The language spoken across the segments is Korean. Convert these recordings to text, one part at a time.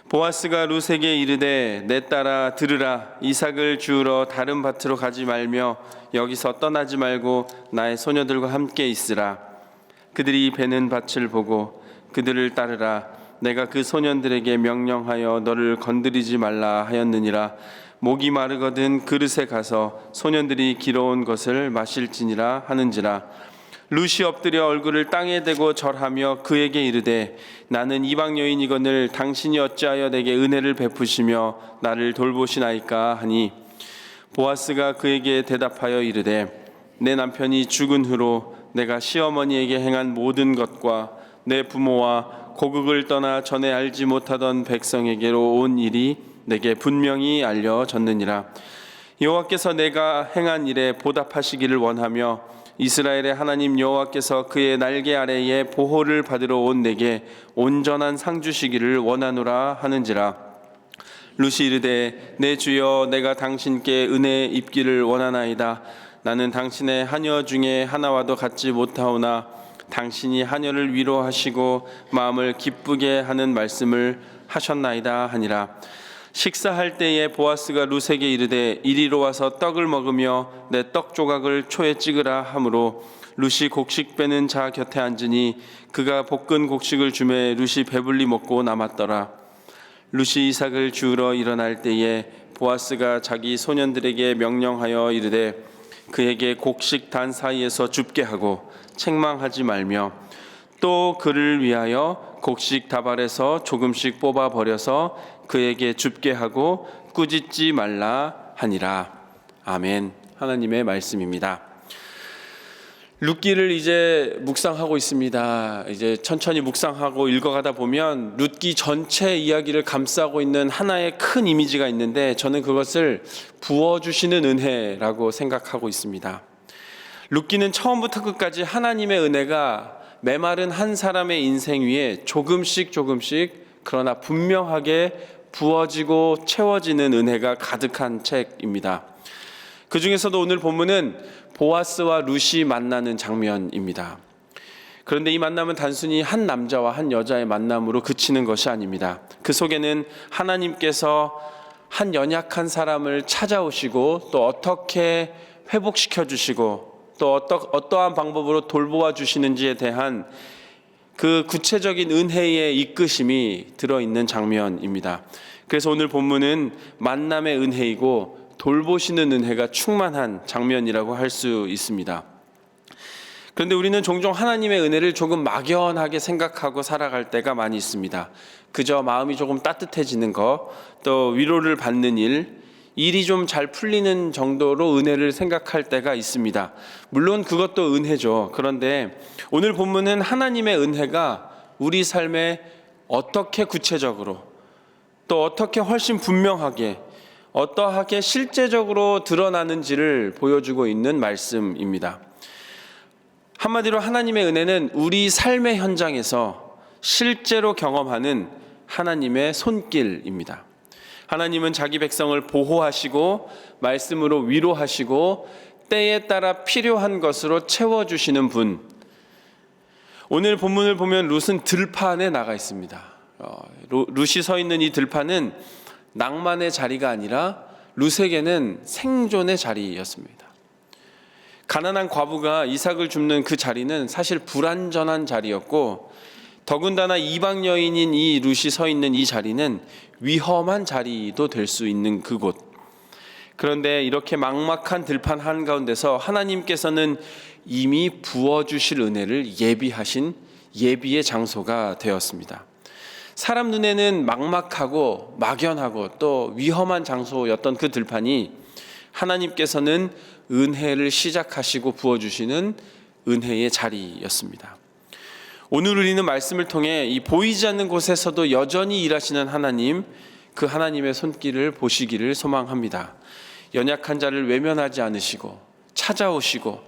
보아스가 룻에게 이르되 내 딸아 들으라. 이삭을 주우러 다른 밭으로 가지 말며 여기서 떠나지 말고 나의 소녀들과 함께 있으라. 그들이 베는 밭을 보고 그들을 따르라. 내가 그 소년들에게 명령하여 너를 건드리지 말라 하였느니라. 목이 마르거든 그릇에 가서 소년들이 길어온 것을 마실지니라 하는지라. 룻이 엎드려 얼굴을 땅에 대고 절하며 그에게 이르되 나는 이방 여인이거늘 당신이 어찌하여 내게 은혜를 베푸시며 나를 돌보시나이까 하니, 보아스가 그에게 대답하여 이르되 내 남편이 죽은 후로 내가 시어머니에게 행한 모든 것과 내 부모와 고국을 떠나 전에 알지 못하던 백성에게로 온 일이 내게 분명히 알려졌느니라. 여호와께서 내가 행한 일에 보답하시기를 원하며 이스라엘의 하나님 여호와께서 그의 날개 아래에 보호를 받으러 온 내게 온전한 상 주시기를 원하노라 하는지라. 룻이 이르되 내 주여, 내가 당신께 은혜 입기를 원하나이다. 나는 당신의 하녀 중에 하나와도 같지 못하오나 당신이 하녀를 위로하시고 마음을 기쁘게 하는 말씀을 하셨나이다 하니라. 식사할 때에 보아스가 룻에게 이르되 이리로 와서 떡을 먹으며 내 떡 조각을 초에 찍으라 하므로 룻이 곡식 빼는 자 곁에 앉으니 그가 볶은 곡식을 주매 룻이 배불리 먹고 남았더라. 룻이 이삭을 주우러 일어날 때에 보아스가 자기 소년들에게 명령하여 이르되 그에게 곡식 단 사이에서 줍게 하고 책망하지 말며 또 그를 위하여 곡식 다발에서 조금씩 뽑아 버려서 그에게 줍게 하고 꾸짖지 말라 하니라. 아멘. 하나님의 말씀입니다. 룻기를 이제 묵상하고 있습니다. 이제 천천히 묵상하고 읽어가다 보면 룻기 전체 이야기를 감싸고 있는 하나의 큰 이미지가 있는데, 저는 그것을 부어주시는 은혜라고 생각하고 있습니다. 룻기는 처음부터 끝까지 하나님의 은혜가 메마른 한 사람의 인생 위에 조금씩 그러나 분명하게 부어지고 채워지는 은혜가 가득한 책입니다. 그 중에서도 오늘 본문은 보아스와 룻이 만나는 장면입니다. 그런데 이 만남은 단순히 한 남자와 한 여자의 만남으로 그치는 것이 아닙니다. 그 속에는 하나님께서 한 연약한 사람을 찾아오시고 또 어떻게 회복시켜 주시고 또 어떠한 방법으로 돌보아 주시는지에 대한 그 구체적인 은혜의 이끄심이 들어있는 장면입니다. 그래서 오늘 본문은 만남의 은혜이고 돌보시는 은혜가 충만한 장면이라고 할 수 있습니다. 그런데 우리는 종종 하나님의 은혜를 조금 막연하게 생각하고 살아갈 때가 많이 있습니다. 그저 마음이 조금 따뜻해지는 것, 또 위로를 받는 일이 좀 잘 풀리는 정도로 은혜를 생각할 때가 있습니다. 물론 그것도 은혜죠. 그런데 오늘 본문은 하나님의 은혜가 우리 삶에 어떻게 구체적으로 또 어떻게 훨씬 분명하게 어떠하게 실제적으로 드러나는지를 보여주고 있는 말씀입니다. 한마디로 하나님의 은혜는 우리 삶의 현장에서 실제로 경험하는 하나님의 손길입니다. 하나님은 자기 백성을 보호하시고 말씀으로 위로하시고 때에 따라 필요한 것으로 채워주시는 분. 오늘 본문을 보면 룻은 들판에 나가 있습니다. 룻이 서 있는 이 들판은 낭만의 자리가 아니라 룻에게는 생존의 자리였습니다. 가난한 과부가 이삭을 줍는 그 자리는 사실 불완전한 자리였고, 더군다나 이방 여인인 이 룻이 서 있는 이 자리는 위험한 자리도 될 수 있는 그곳. 그런데 이렇게 막막한 들판 한가운데서 하나님께서는 이미 부어주실 은혜를 예비하신 예비의 장소가 되었습니다. 사람 눈에는 막막하고 막연하고 또 위험한 장소였던 그 들판이 하나님께서는 은혜를 시작하시고 부어주시는 은혜의 자리였습니다. 오늘 우리는 말씀을 통해 이 보이지 않는 곳에서도 여전히 일하시는 하나님, 그 하나님의 손길을 보시기를 소망합니다. 연약한 자를 외면하지 않으시고 찾아오시고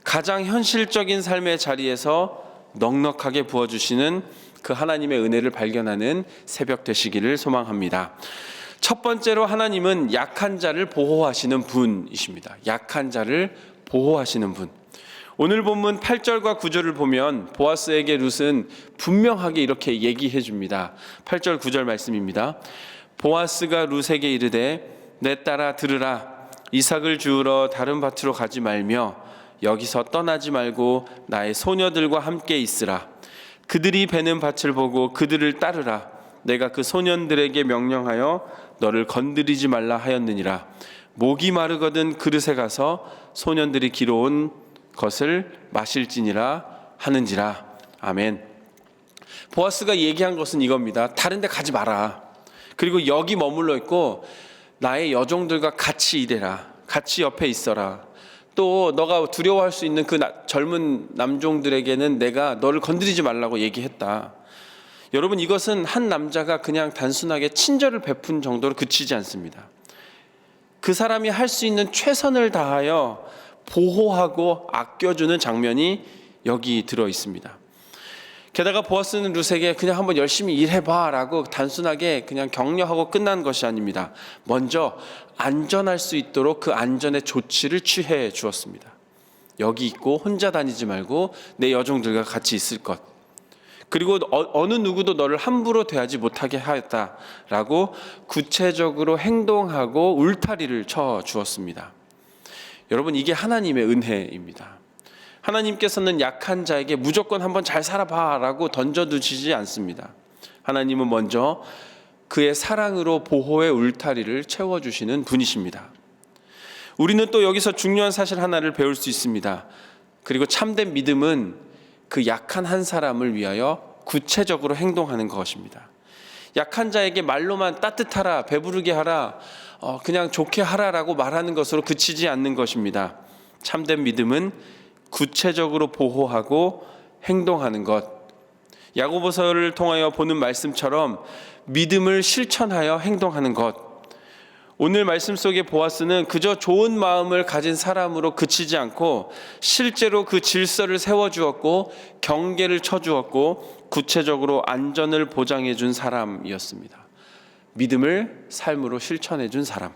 가장 현실적인 삶의 자리에서 넉넉하게 부어주시는 그 하나님의 은혜를 발견하는 새벽 되시기를 소망합니다. 첫 번째로 하나님은 약한 자를 보호하시는 분이십니다. 약한 자를 보호하시는 분. 오늘 본문 8절과 9절을 보면 보아스에게 룻은 분명하게 이렇게 얘기해 줍니다. 8절 9절 말씀입니다. 보아스가 룻에게 이르되 내 딸아 들으라. 이삭을 주우러 다른 밭으로 가지 말며 여기서 떠나지 말고 나의 소녀들과 함께 있으라. 그들이 베는 밭을 보고 그들을 따르라. 내가 그 소년들에게 명령하여 너를 건드리지 말라 하였느니라. 목이 마르거든 그릇에 가서 소년들이 기러온 것을 마실지니라 하는지라. 아멘. 보아스가 얘기한 것은 이겁니다. 다른 데 가지 마라. 그리고 여기 머물러 있고 나의 여종들과 같이 일해라. 같이 옆에 있어라. 또 너가 두려워할 수 있는 그 젊은 남종들에게는 내가 너를 건드리지 말라고 얘기했다. 여러분, 이것은 한 남자가 그냥 단순하게 친절을 베푼 정도로 그치지 않습니다. 그 사람이 할 수 있는 최선을 다하여 보호하고 아껴주는 장면이 여기 들어 있습니다. 게다가 보아스는 룻에게 그냥 한번 열심히 일해봐 라고 단순하게 그냥 격려하고 끝난 것이 아닙니다. 먼저 안전할 수 있도록 그 안전의 조치를 취해 주었습니다. 여기 있고 혼자 다니지 말고 내 여종들과 같이 있을 것. 그리고 어느 누구도 너를 함부로 대하지 못하게 하였다라고 구체적으로 행동하고 울타리를 쳐 주었습니다. 여러분, 이게 하나님의 은혜입니다. 하나님께서는 약한 자에게 무조건 한번 잘 살아봐 라고 던져두시지 않습니다. 하나님은 먼저 그의 사랑으로 보호의 울타리를 채워주시는 분이십니다. 우리는 또 여기서 중요한 사실 하나를 배울 수 있습니다. 그리고 참된 믿음은 그 약한 한 사람을 위하여 구체적으로 행동하는 것입니다. 약한 자에게 말로만 따뜻하라, 배부르게 하라, 그냥 좋게 하라라고 말하는 것으로 그치지 않는 것입니다. 참된 믿음은 구체적으로 보호하고 행동하는 것. 야고보서를 통하여 보는 말씀처럼 믿음을 실천하여 행동하는 것. 오늘 말씀 속의 보아스는 그저 좋은 마음을 가진 사람으로 그치지 않고 실제로 그 질서를 세워주었고 경계를 쳐주었고 구체적으로 안전을 보장해 준 사람이었습니다. 믿음을 삶으로 실천해 준 사람.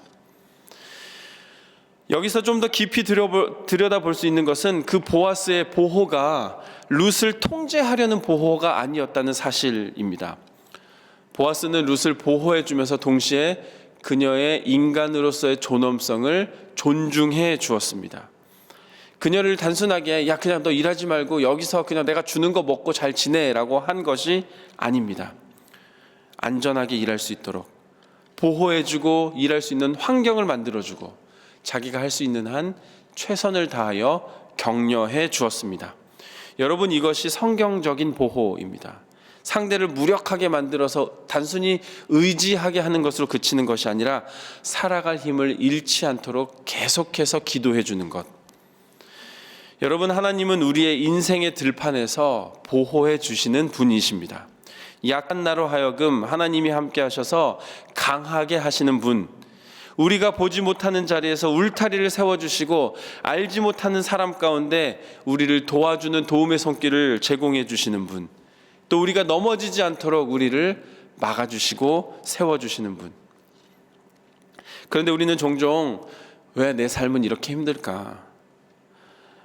여기서 좀 더 깊이 들여다볼 수 있는 것은 그 보아스의 보호가 룻을 통제하려는 보호가 아니었다는 사실입니다. 보아스는 룻을 보호해 주면서 동시에 그녀의 인간으로서의 존엄성을 존중해 주었습니다. 그녀를 단순하게 야 그냥 너 일하지 말고 여기서 그냥 내가 주는 거 먹고 잘 지내라고 한 것이 아닙니다. 안전하게 일할 수 있도록 보호해 주고 일할 수 있는 환경을 만들어 주고 자기가 할 수 있는 한 최선을 다하여 격려해 주었습니다. 여러분, 이것이 성경적인 보호입니다. 상대를 무력하게 만들어서 단순히 의지하게 하는 것으로 그치는 것이 아니라 살아갈 힘을 잃지 않도록 계속해서 기도해 주는 것. 여러분, 하나님은 우리의 인생의 들판에서 보호해 주시는 분이십니다. 약한 나로 하여금 하나님이 함께 하셔서 강하게 하시는 분, 우리가 보지 못하는 자리에서 울타리를 세워주시고 알지 못하는 사람 가운데 우리를 도와주는 도움의 손길을 제공해 주시는 분, 또 우리가 넘어지지 않도록 우리를 막아주시고 세워주시는 분. 그런데 우리는 종종 왜 내 삶은 이렇게 힘들까?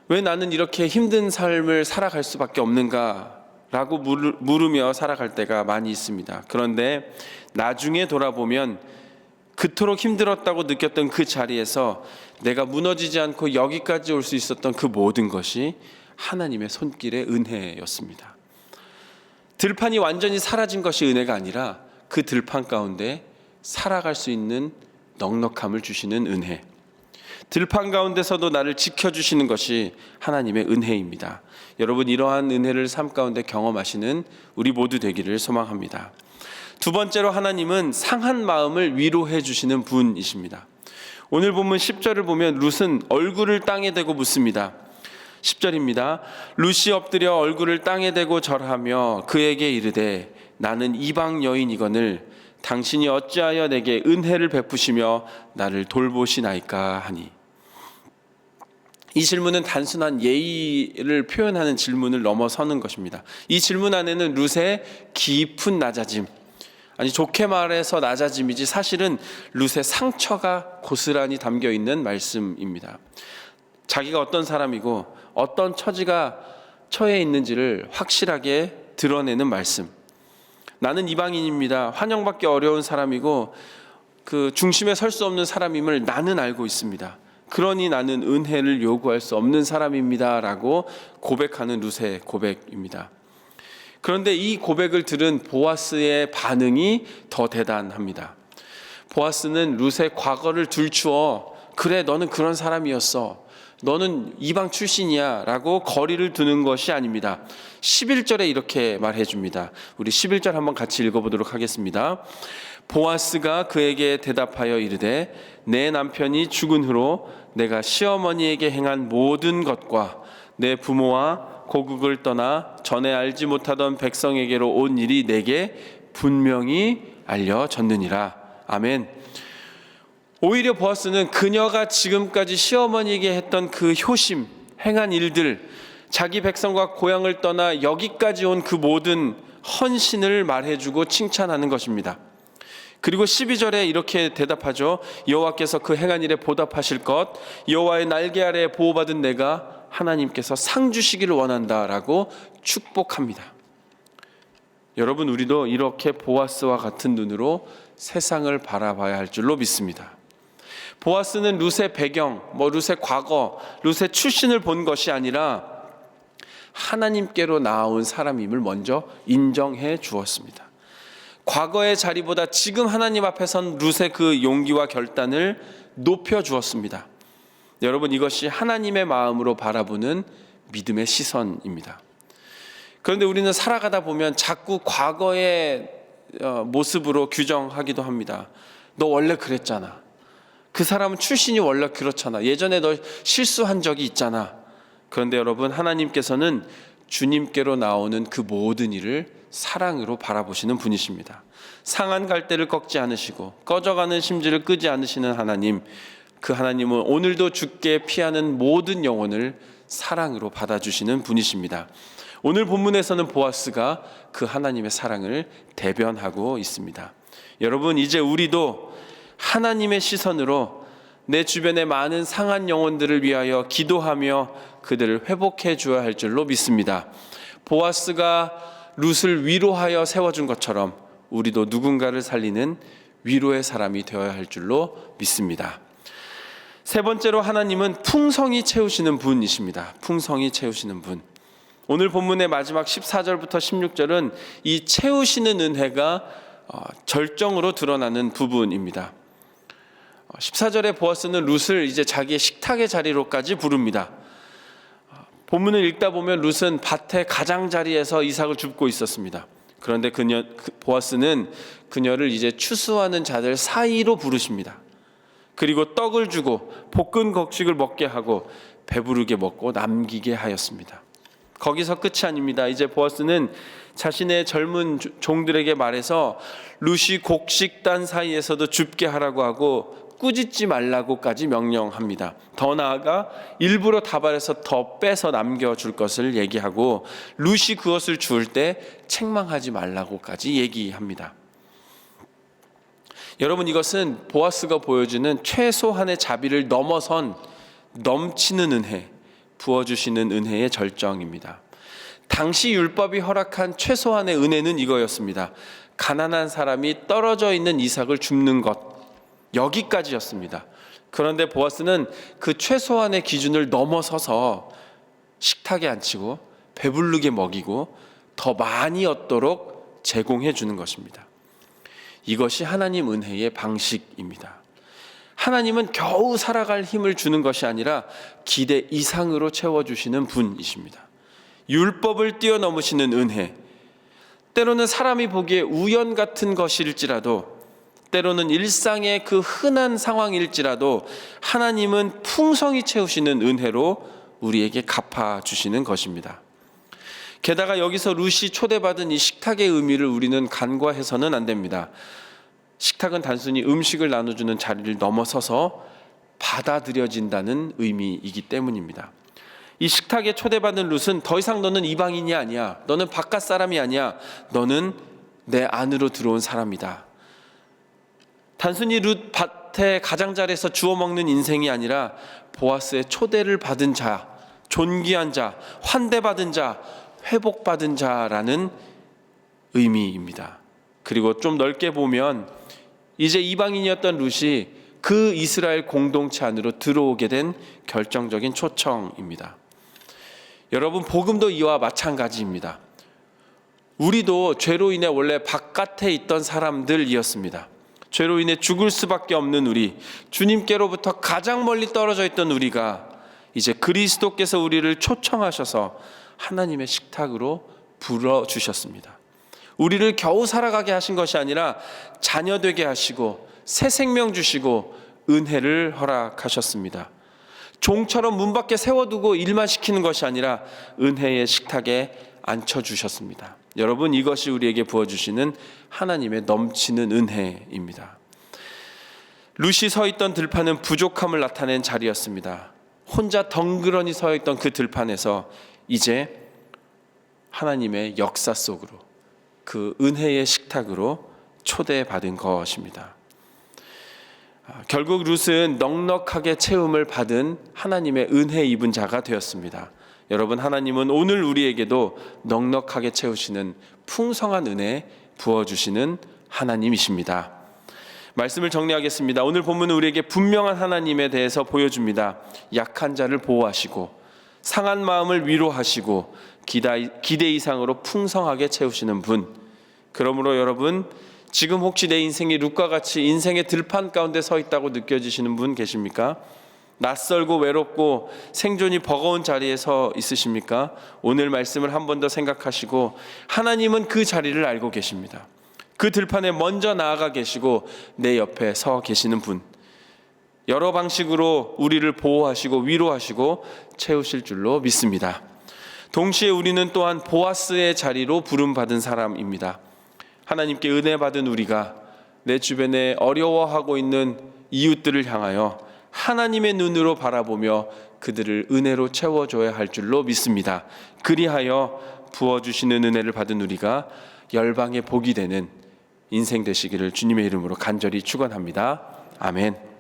왜 나는 이렇게 힘든 삶을 살아갈 수밖에 없는가? 라고 물으며 살아갈 때가 많이 있습니다. 그런데 나중에 돌아보면 그토록 힘들었다고 느꼈던 그 자리에서 내가 무너지지 않고 여기까지 올 수 있었던 그 모든 것이 하나님의 손길의 은혜였습니다. 들판이 완전히 사라진 것이 은혜가 아니라 그 들판 가운데 살아갈 수 있는 넉넉함을 주시는 은혜. 들판 가운데서도 나를 지켜주시는 것이 하나님의 은혜입니다. 여러분, 이러한 은혜를 삶 가운데 경험하시는 우리 모두 되기를 소망합니다. 두 번째로 하나님은 상한 마음을 위로해 주시는 분이십니다. 오늘 본문 10절을 보면 룻은 얼굴을 땅에 대고 묻습니다. 10절입니다. 룻이 엎드려 얼굴을 땅에 대고 절하며 그에게 이르되 나는 이방 여인이거늘 당신이 어찌하여 내게 은혜를 베푸시며 나를 돌보시나이까 하니. 이 질문은 단순한 예의를 표현하는 질문을 넘어서는 것입니다. 이 질문 안에는 룻의 깊은 낮아짐, 아니 좋게 말해서 낮아짐이지 사실은 룻의 상처가 고스란히 담겨 있는 말씀입니다. 자기가 어떤 사람이고 어떤 처지가 처해 있는지를 확실하게 드러내는 말씀. 나는 이방인입니다. 환영받기 어려운 사람이고 그 중심에 설 수 없는 사람임을 나는 알고 있습니다. 그러니 나는 은혜를 요구할 수 없는 사람입니다 라고 고백하는 룻의 고백입니다. 그런데 이 고백을 들은 보아스의 반응이 더 대단합니다. 보아스는 룻의 과거를 들추어 그래 너는 그런 사람이었어, 너는 이방 출신이야 라고 거리를 두는 것이 아닙니다. 11절에 이렇게 말해줍니다. 우리 11절 한번 같이 읽어보도록 하겠습니다. 보아스가 그에게 대답하여 이르되 내 남편이 죽은 후로 내가 시어머니에게 행한 모든 것과 내 부모와 고국을 떠나 전에 알지 못하던 백성에게로 온 일이 내게 분명히 알려졌느니라. 아멘. 오히려 보아스는 그녀가 지금까지 시어머니에게 했던 그 효심, 행한 일들, 자기 백성과 고향을 떠나 여기까지 온 그 모든 헌신을 말해주고 칭찬하는 것입니다. 그리고 12절에 이렇게 대답하죠. 여호와께서 그 행한 일에 보답하실 것, 여호와의 날개 아래 보호받은 내가 하나님께서 상 주시기를 원한다라고 축복합니다. 여러분, 우리도 이렇게 보아스와 같은 눈으로 세상을 바라봐야 할 줄로 믿습니다. 보아스는 룻의 배경, 룻의 과거, 룻의 출신을 본 것이 아니라 하나님께로 나아온 사람임을 먼저 인정해 주었습니다. 과거의 자리보다 지금 하나님 앞에 선 룻의 그 용기와 결단을 높여 주었습니다. 여러분, 이것이 하나님의 마음으로 바라보는 믿음의 시선입니다. 그런데 우리는 살아가다 보면 자꾸 과거의 모습으로 규정하기도 합니다. 너 원래 그랬잖아. 그 사람은 출신이 원래 그렇잖아. 예전에 너 실수한 적이 있잖아. 그런데 여러분, 하나님께서는 주님께로 나오는 그 모든 일을 사랑으로 바라보시는 분이십니다. 상한 갈대를 꺾지 않으시고 꺼져가는 심지를 끄지 않으시는 하나님, 그 하나님은 오늘도 죽게 피하는 모든 영혼을 사랑으로 받아주시는 분이십니다. 오늘 본문에서는 보아스가 그 하나님의 사랑을 대변하고 있습니다. 여러분, 이제 우리도 하나님의 시선으로 내 주변의 많은 상한 영혼들을 위하여 기도하며 그들을 회복해 주어야 할 줄로 믿습니다. 보아스가 룻을 위로하여 세워준 것처럼 우리도 누군가를 살리는 위로의 사람이 되어야 할 줄로 믿습니다. 세 번째로, 하나님은 풍성히 채우시는 분이십니다. 풍성히 채우시는 분. 오늘 본문의 마지막 14절부터 16절은 이 채우시는 은혜가 절정으로 드러나는 부분입니다. 14절에 보아스는 룻을 이제 자기의 식탁의 자리로까지 부릅니다. 본문을 읽다 보면 룻은 밭의 가장자리에서 이삭을 줍고 있었습니다. 그런데 보아스는 그녀를 이제 추수하는 자들 사이로 부르십니다. 그리고 떡을 주고 볶은 곡식을 먹게 하고 배부르게 먹고 남기게 하였습니다. 거기서 끝이 아닙니다. 이제 보아스는 자신의 젊은 종들에게 말해서 룻이 곡식단 사이에서도 줍게 하라고 하고 꾸짖지 말라고까지 명령합니다. 더 나아가 일부러 다발해서 더 빼서 남겨줄 것을 얘기하고 룻이 그것을 줄 때 책망하지 말라고까지 얘기합니다. 여러분, 이것은 보아스가 보여주는 최소한의 자비를 넘어선 넘치는 은혜, 부어주시는 은혜의 절정입니다. 당시 율법이 허락한 최소한의 은혜는 이거였습니다. 가난한 사람이 떨어져 있는 이삭을 줍는 것, 여기까지였습니다. 그런데 보아스는 그 최소한의 기준을 넘어서서 식탁에 앉히고 배부르게 먹이고 더 많이 얻도록 제공해 주는 것입니다. 이것이 하나님 은혜의 방식입니다. 하나님은 겨우 살아갈 힘을 주는 것이 아니라 기대 이상으로 채워주시는 분이십니다. 율법을 뛰어넘으시는 은혜, 때로는 사람이 보기에 우연 같은 것일지라도, 때로는 일상의 그 흔한 상황일지라도 하나님은 풍성히 채우시는 은혜로 우리에게 갚아주시는 것입니다. 게다가 여기서 룻이 초대받은 이 식탁의 의미를 우리는 간과해서는 안 됩니다. 식탁은 단순히 음식을 나눠주는 자리를 넘어서서 받아들여진다는 의미이기 때문입니다. 이 식탁에 초대받은 룻은 더 이상 너는 이방인이 아니야, 너는 바깥 사람이 아니야, 너는 내 안으로 들어온 사람이다. 단순히 룻 밭에 가장자리에서 주워 먹는 인생이 아니라 보아스의 초대를 받은 자, 존귀한 자, 환대받은 자, 회복받은 자라는 의미입니다. 그리고 좀 넓게 보면 이제 이방인이었던 룻이 그 이스라엘 공동체 안으로 들어오게 된 결정적인 초청입니다. 여러분, 복음도 이와 마찬가지입니다. 우리도 죄로 인해 원래 바깥에 있던 사람들이었습니다. 죄로 인해 죽을 수밖에 없는 우리, 주님께로부터 가장 멀리 떨어져 있던 우리가 이제 그리스도께서 우리를 초청하셔서 하나님의 식탁으로 불러주셨습니다. 우리를 겨우 살아가게 하신 것이 아니라 자녀 되게 하시고 새 생명 주시고 은혜를 허락하셨습니다. 종처럼 문 밖에 세워두고 일만 시키는 것이 아니라 은혜의 식탁에 앉혀주셨습니다. 여러분, 이것이 우리에게 부어주시는 하나님의 넘치는 은혜입니다. 룻이 서 있던 들판은 부족함을 나타낸 자리였습니다. 혼자 덩그러니 서 있던 그 들판에서 이제 하나님의 역사 속으로, 그 은혜의 식탁으로 초대받은 것입니다. 결국 룻은 넉넉하게 채움을 받은 하나님의 은혜 입은 자가 되었습니다. 여러분, 하나님은 오늘 우리에게도 넉넉하게 채우시는 풍성한 은혜 부어주시는 하나님이십니다. 말씀을 정리하겠습니다. 오늘 본문은 우리에게 분명한 하나님에 대해서 보여줍니다. 약한 자를 보호하시고 상한 마음을 위로하시고 기대 이상으로 풍성하게 채우시는 분. 그러므로 여러분, 지금 혹시 내 인생이 룻과 같이 인생의 들판 가운데 서 있다고 느껴지시는 분 계십니까? 낯설고 외롭고 생존이 버거운 자리에 서 있으십니까? 오늘 말씀을 한 번 더 생각하시고 하나님은 그 자리를 알고 계십니다. 그 들판에 먼저 나아가 계시고 내 옆에 서 계시는 분, 여러 방식으로 우리를 보호하시고 위로하시고 채우실 줄로 믿습니다. 동시에 우리는 또한 보아스의 자리로 부름받은 사람입니다. 하나님께 은혜 받은 우리가 내 주변에 어려워하고 있는 이웃들을 향하여 하나님의 눈으로 바라보며 그들을 은혜로 채워줘야 할 줄로 믿습니다. 그리하여 부어주시는 은혜를 받은 우리가 열방의 복이 되는 인생 되시기를 주님의 이름으로 간절히 축원합니다. 아멘.